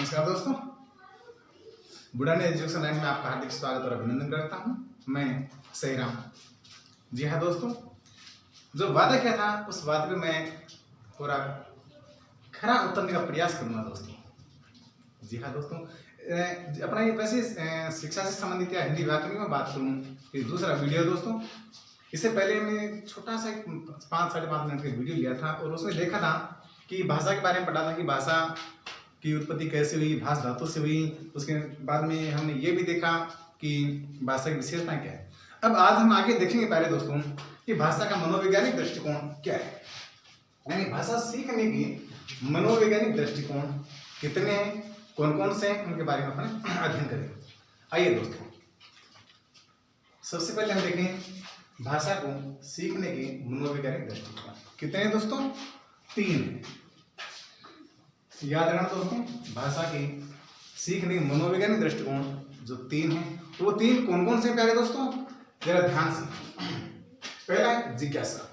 नमस्कार दोस्तों, बुढ़ानी education line में आपका हार्दिक स्वागत और अभिनंदन करता हूं। मैं सही राम। जी हाँ दोस्तों, जो वादा किया था उस वादे पे मैं पूरा खरा उतरने का प्रयास करूंगा दोस्तों। जी हाँ दोस्तों, अपना ये वैसे शिक्षा से संबंधित या हिंदी व्याकरण में बात करूँ ये दूसरा वीडियो दोस्तों। इससे पहले मैं छोटा सा 5-5.5 मिनट का वीडियो लिया था और उसमें देखा था कि भाषा के बारे में पढ़ा था कि भाषा की उत्पत्ति कैसे हुई, भाष धातु से हुई। उसके बाद में हमने ये भी देखा कि भाषा की विशेषताएं क्या है। अब आज हम आगे देखेंगे पहले दोस्तों कि भाषा का मनोवैज्ञानिक दृष्टिकोण क्या है, यानी भाषा सीखने की मनोवैज्ञानिक दृष्टिकोण कितने हैं, कौन कौन से हैं, उनके बारे में अपने अध्ययन करें। आइए दोस्तों, सबसे पहले हम देखें भाषा को सीखने के मनोवैज्ञानिक दृष्टिकोण कितने हैं दोस्तों, 3 हैं। याद रखना दोस्तों, भाषा के सीखने के मनोवैज्ञानिक दृष्टिकोण जो 3 हैं वो 3 कौन कौन से प्यारे दोस्तों, जरा ध्यान से। पहला है जिज्ञासा,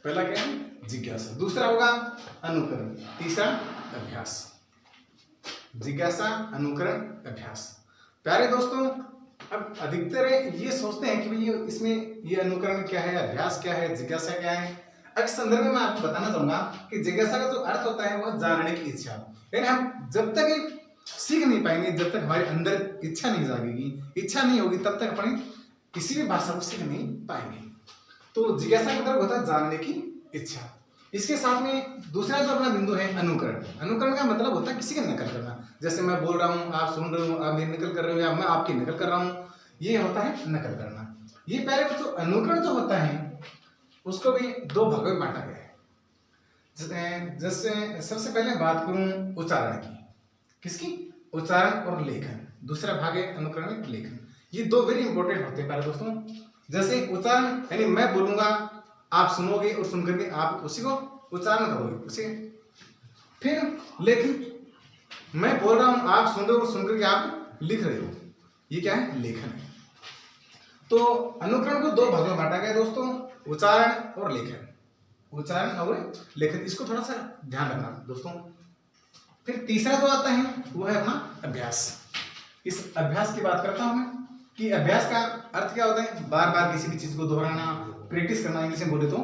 पहला क्या है जिज्ञासा, दूसरा होगा अनुकरण, तीसरा अभ्यास। जिज्ञासा, अनुकरण, अभ्यास। प्यारे दोस्तों, अब अधिकतर ये सोचते हैं कि भाई इसमें ये अनुकरण क्या है, अभ्यास क्या है, जिज्ञासा क्या है। अब इस संदर्भ में मैं आपको बताना चाहूंगा कि जिज्ञासा का जो अर्थ होता है वह जानने की इच्छा, यानी हम जब तक सीख नहीं पाएंगे, जब तक हमारे अंदर इच्छा नहीं जागेगी, इच्छा नहीं होगी, तब तक अपन किसी भी भाषा को सीख नहीं पाएंगे। तो जिज्ञासा का मतलब होता है जानने की इच्छा। इसके साथ में दूसरा जो अपना बिंदु है अनुकरण। अनुकरण का मतलब होता है किसी की नकल करना, जैसे मैं बोल रहा हूँ, आप सुन रहे हो, आप मेरी नकल कर रहे हो या मैं आपकी नकल कर रहा हूँ, ये होता है नकल करना। ये पहले जो अनुकरण जो होता है उसको भी 2 भागों में बांटा गया है। जैसे सबसे पहले बात करूं उच्चारण की, किसकी, उच्चारण और लेखन। दूसरा भाग है अनुकरण में लेखन। ये 2 वेरी इंपॉर्टेंट होते हैं पहले दोस्तों। जैसे उच्चारण यानी मैं बोलूंगा, आप सुनोगे और सुन करके आप उसी को उच्चारण करोगे उसे। फिर लेखन, मैं बोल रहा हूं, आप सुन रहे हो और सुन करके आप लिख रहे हो, ये क्या है, लेखन है। तो अनुकरण को 2 भागों में बांटा गया दोस्तों, उच्चारण और लेखन। उच्चारण और लेखन, इसको थोड़ा सा ध्यान रखना दोस्तों। फिर तीसरा जो आता है वो है अपना अभ्यास। इस अभ्यास की बात करता हूं मैं कि अभ्यास का अर्थ क्या होता है, बार बार किसी भी चीज को दोहराना, प्रैक्टिस करना। इंग्लिश में बोले तो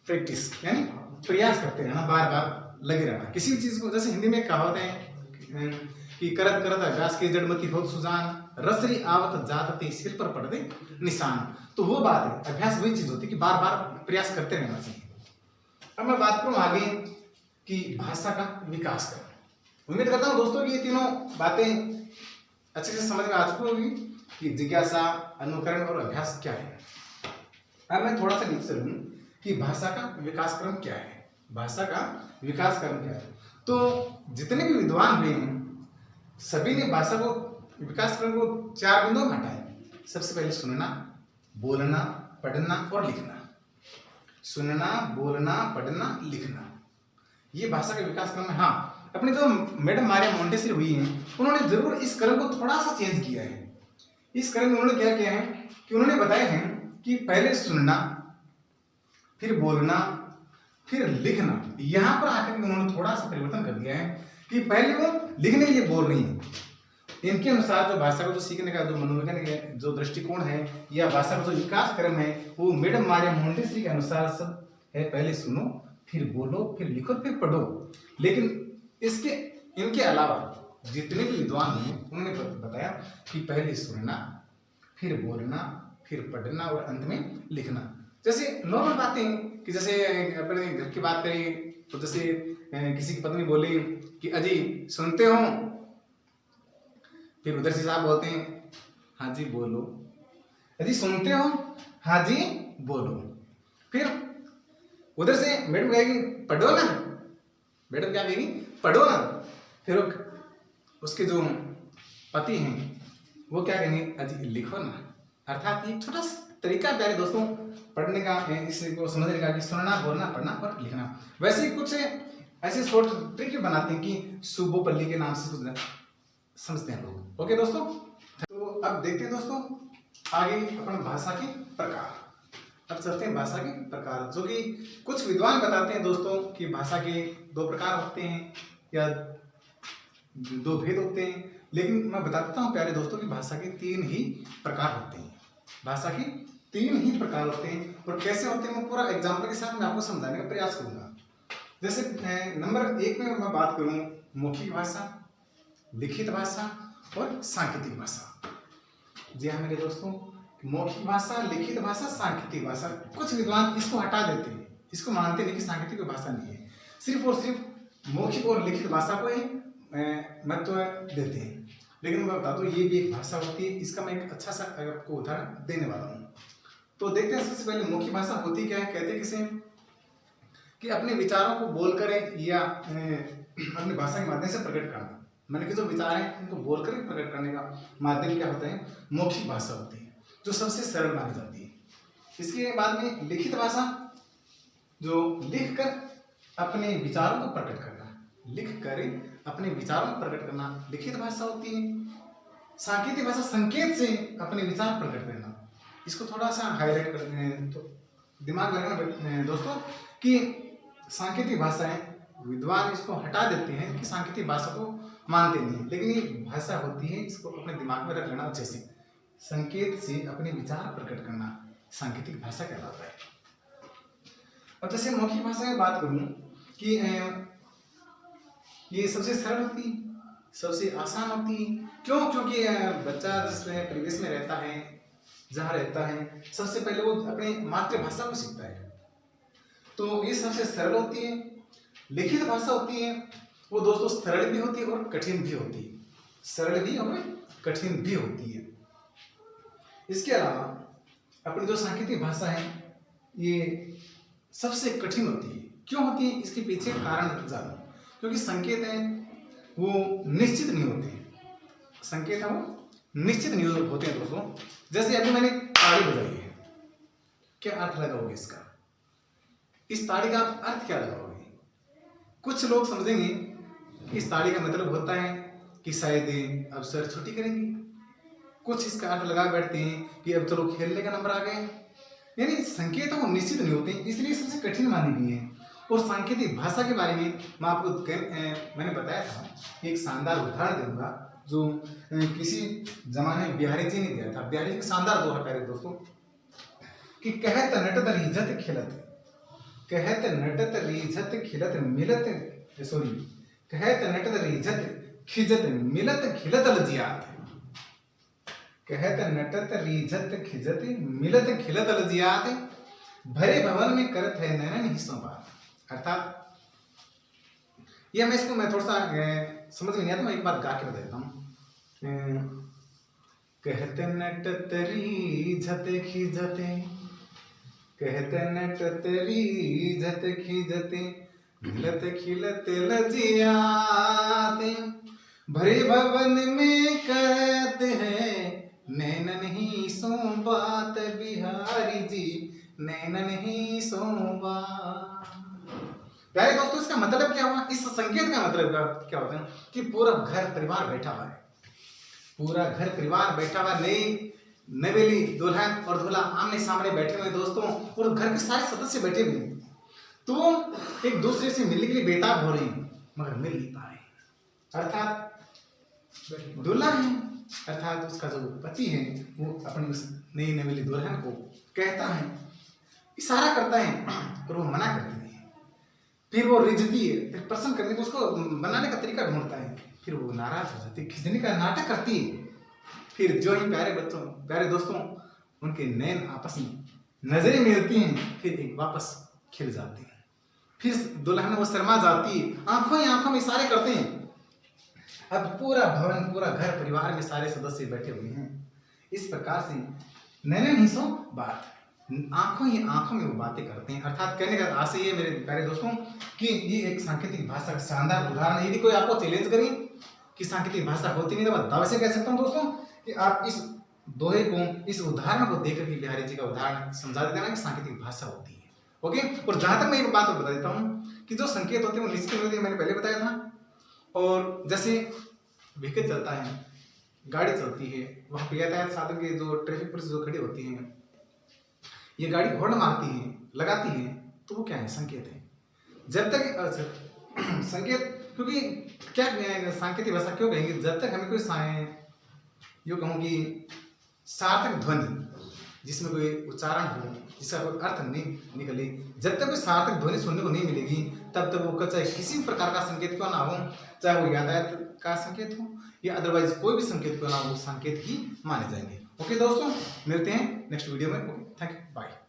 प्रैक्टिस, यानी प्रयास करते रहना, बार बार लगे रहना किसी भी चीज को। जैसे हिंदी में कहावत है कि करत करत अभ्यास के जड़मती होत सुजान, रसरी आवत जातते सिर पर पड़ दे निशान। तो वो बात है, अभ्यास वही चीज होती है कि बार बार प्रयास करते रहना चाहिए। अब मैं बात करूं आगे कि भाषा का विकास करना। उम्मीद करता हूं दोस्तों कि ये तीनों बातें अच्छे से समझ में आ चुकी होगी कि जिज्ञासा, अनुकरण और अभ्यास क्या है। अब मैं थोड़ा सा नीचे चलूं कि भाषा का विकास क्रम क्या है। भाषा का विकास क्रम क्या है, तो जितने भी विद्वान हुए हैं सभी ने भाषा को विकास क्रम को 4 बिंदुओं में बांटा है। सबसे पहले सुनना, बोलना, पढ़ना और लिखना। सुनना, बोलना, पढ़ना, लिखना, ये भाषा का विकास क्रम है। हाँ, अपने जो मैडम मारिया मोंटेसरी हुई हैं उन्होंने जरूर इस क्रम को थोड़ा सा चेंज किया है। इस क्रम में उन्होंने क्या किया है कि उन्होंने बताया है कि पहले सुनना, फिर बोलना, फिर लिखना। यहां पर आकर के उन्होंने थोड़ा सा परिवर्तन कर दिया है कि पहले वो लिखने के लिए बोल रही है। इनके अनुसार जो भाषा को जो सीखने का जो मनोवैज्ञानिक जो दृष्टिकोण है या भाषा का जो विकास क्रम है वो मैडम मारिया मोंटेसरी के अनुसार सब है, पहले सुनो, फिर बोलो, फिर लिखो, फिर पढ़ो। लेकिन इनके अलावा जितने भी विद्वान हैं उन्होंने बताया कि पहले सुनना, फिर बोलना, फिर पढ़ना और अंत में लिखना। जैसे नॉर्मल बातें कि जैसे अपने घर की बात करें तो जैसे किसी की पत्नी बोली कि अजी सुनते हो, फिर उधर से साहब बोलते हैं हाँ जी बोलो। अजी सुनते हो, हाँ जी बोलो। फिर उधर से मैडम कहेगी पढ़ो ना, मैडम क्या कहेगी, पढ़ो ना। फिर उसके जो पति हैं वो क्या कहेंगे, अजी लिखो ना। अर्थात ये छोटा तरीका प्यारे दोस्तों पढ़ने का, इसको समझने का कि सुनना, बोलना, पढ़ना और लिखना। वैसे ही कुछ ऐसे शॉर्ट ट्रिक बनाते हैं कि सुबोपल्ली के नाम से कुछ समझते हैं लोग। ओके दोस्तों, तो अब देखते हैं दोस्तों आगे अपन भाषा के प्रकार। अब चलते हैं भाषा के प्रकार, जो कि कुछ विद्वान बताते हैं दोस्तों कि भाषा के 2 प्रकार होते हैं या दो भेद होते हैं, लेकिन मैं बता देता हूँ प्यारे दोस्तों कि भाषा के 3 ही प्रकार होते हैं। भाषा के 3 ही प्रकार होते हैं, और कैसे होते हैं मैं पूरा एग्जाम्पल के साथ मैं आपको समझाने का प्रयास करूंगा। जैसे नंबर 1 में मैं बात करूं मौखिक भाषा, लिखित भाषा और सांकेतिक भाषा। जी हाँ मेरे दोस्तों, मौखिक भाषा, लिखित भाषा, सांकेतिक भाषा। कुछ विद्वान इसको हटा देते हैं, इसको मानते नहीं कि सांकेतिक भाषा नहीं है, सिर्फ और सिर्फ मौखिक और लिखित भाषा को ही महत्व देते हैं। लेकिन मैं बता दूं ये भी एक भाषा होती है। इसका मैं एक अच्छा सा आपको उदाहरण देने वाला हूँ। तो देखते हैं सबसे पहले मौखिक भाषा होती क्या है। कहते किसे कि अपने विचारों को बोलकर या अपनी भाषा के माध्यम से प्रकट करना। मैंने कि जो विचार हैं उनको बोलकर ही प्रकट करने का माध्यम क्या होता है, मौखिक भाषा होती है, जो सबसे सरल मानी जाती है। इसके बाद में लिखित भाषा, जो लिख कर अपने विचारों को प्रकट करना, लिख कर अपने विचारों को प्रकट करना लिखित भाषा होती है। सांकेतिक भाषा, संकेत से अपने विचार प्रकट करना। इसको थोड़ा सा हाईलाइट करते हैं तो दिमाग लगाना दोस्तों कि सांकेतिक भाषाएं विद्वान इसको हटा देते हैं कि सांकेतिक भाषा को मानते नहीं, लेकिन ये भाषा होती है, इसको अपने दिमाग में रख लेना अच्छे से। संकेत से अपने विचार प्रकट करना सांकेतिक भाषा कहलाता है। अब जैसे मौखिक भाषा में बात करूं कि ये सबसे सरल होती है, सबसे आसान होती है। क्यों? क्योंकि बच्चा जिस परिवेश में रहता है, जहाँ रहता है, सबसे पहले वो अपने मातृभाषा को सीखता है, तो ये सबसे सरल होती है। लिखित भाषा होती है वो दोस्तों सरल भी होती है और कठिन भी होती है, सरल भी और कठिन भी होती है। इसके अलावा अपनी जो सांकेतिक भाषा है ये सबसे कठिन होती है। क्यों होती है? इसके पीछे कारण जानो। क्योंकि संकेत है वो निश्चित नहीं होते, संकेत है वो निश्चित नहीं होते हैं दोस्तों। जैसे अभी मैंने ताड़ी बजाई है, क्या अर्थ लगाओगे इसका? इस ताड़ी का अर्थ क्या लगाओगे? कुछ लोग समझेंगे कि इस ताड़ी का मतलब होता है कि शायद अब सर छुट्टी करेंगे। कुछ इसका अर्थ लगा बैठते हैं कि अब चलो खेलने का नंबर आ गए। यानी संकेत वो निश्चित नहीं होते, इसलिए सबसे कठिन मानी गई है। और सांकेतिक भाषा के बारे में मैं आपको मैंने बताया था, एक शानदार उदाहरण दूंगा जो किसी जमाने में बिहारी जी ने दिया था। बिहारी जी शानदार दोहा प्यारे दोस्तों कि कहत नटत रीझत खिलत, कहत नटत रीझत खिलत मिलत, सॉरी, कहत नटत रीझत खिजत मिलत खिलत लजियात। कहत नटत रीझत खिजत मिलत खिलत लजियात, भरे भवन में करत है नैनन ही संवाद। अर्थात यह मैं थोड़ा सा समझ में नहीं आता, मैं एक बार गा के बता देता हूँ। कहत नटत रीझत खिजत, कहत नटत रीझत खिजत मिलत खिलत लजियात, भरे भवन में करत है नैनन ही सो बात, बिहारी जी नैनन ही सो बात। प्यारे दोस्तों इसका मतलब क्या हुआ? इस संकेत का मतलब क्या होता है कि पूरा घर परिवार बैठा हुआ है, पूरा घर परिवार बैठा हुआ, नवेली दुल्हन और दूल्हा आमने सामने बैठे हुए दोस्तों, और घर के सारे सदस्य बैठे हुए हैं, तो एक दूसरे से मिलने के लिए बेताब हो रहे हैं मगर मिल नहीं पा रहे। अर्थात दूल्हा है, अर्थात उसका जो पति है वो अपनी उस नई नवेली दुल्हन को कहता है, इशारा करता है, पर वो मना करती है। फिर वो रिझती है, फिर प्रसन्न करने को उसको बनाने का तरीका ढूंढता है, फिर वो नाराज हो जाती है, खिंचने का नाटक करती है। फिर जो ही प्यारे दोस्तों उनके नैन आपस में नजरें मिलती हैं, फिर एक वापस खिल जाती हैं। फिर दुल्हन वो शर्मा जाती है, आंखों ही आंखों में इशारे करते हैं। अब पूरा भवन, पूरा घर परिवार में सारे सदस्य बैठे हुए हैं। इस प्रकार से नैनन ही सो बात, आंखों ही आंखों में वो बातें करते हैं। अर्थात कहने का आशय ये मेरे प्यारे दोस्तों कि ये एक सांकेतिक भाषा का शानदार उदाहरण है। यदि कोई आपको चैलेंज करे कि सांकेतिक भाषा होती नहीं, तो मैं दावे से कह सकता हूँ दोस्तों कि आप इस दोहे को, इस उदाहरण को देकर के बिहारी जी का उदाहरण समझा देना कि सांकेतिक भाषा होती है। ओके, और जहां तक मैं एक बात बता देता हूँ कि जो संकेत होते हैं वो निश्चित होते हैं, मैंने पहले बताया था। और जैसे व्हीकल चलता है, गाड़ी चलती है, वहाँ पे यातायात साधन के जो ट्रैफिक पुलिस जो खड़ी होती है, ये गाड़ी हॉर्न मारती है, लगाती है, तो वो क्या है? संकेत है। जब तक संकेत क्योंकि क्या सांकेतिक भाषा क्यों कहेंगे, जब तक हमें कोई यूँ कहूँ कि सार्थक ध्वनि जिसमें कोई उच्चारण हो, जिसका कोई अर्थ नहीं निकले, जब तक कोई सार्थक ध्वनि सुनने को नहीं मिलेगी तब तक वो चाहे किसी भी प्रकार का संकेत क्यों ना हो, चाहे वो यातायात का संकेत हो या अदरवाइज कोई भी संकेत क्यों ना हो, वो संकेत ही माने जाएंगे। ओके दोस्तों, मिलते हैं नेक्स्ट वीडियो में। Okay, thank you, bye.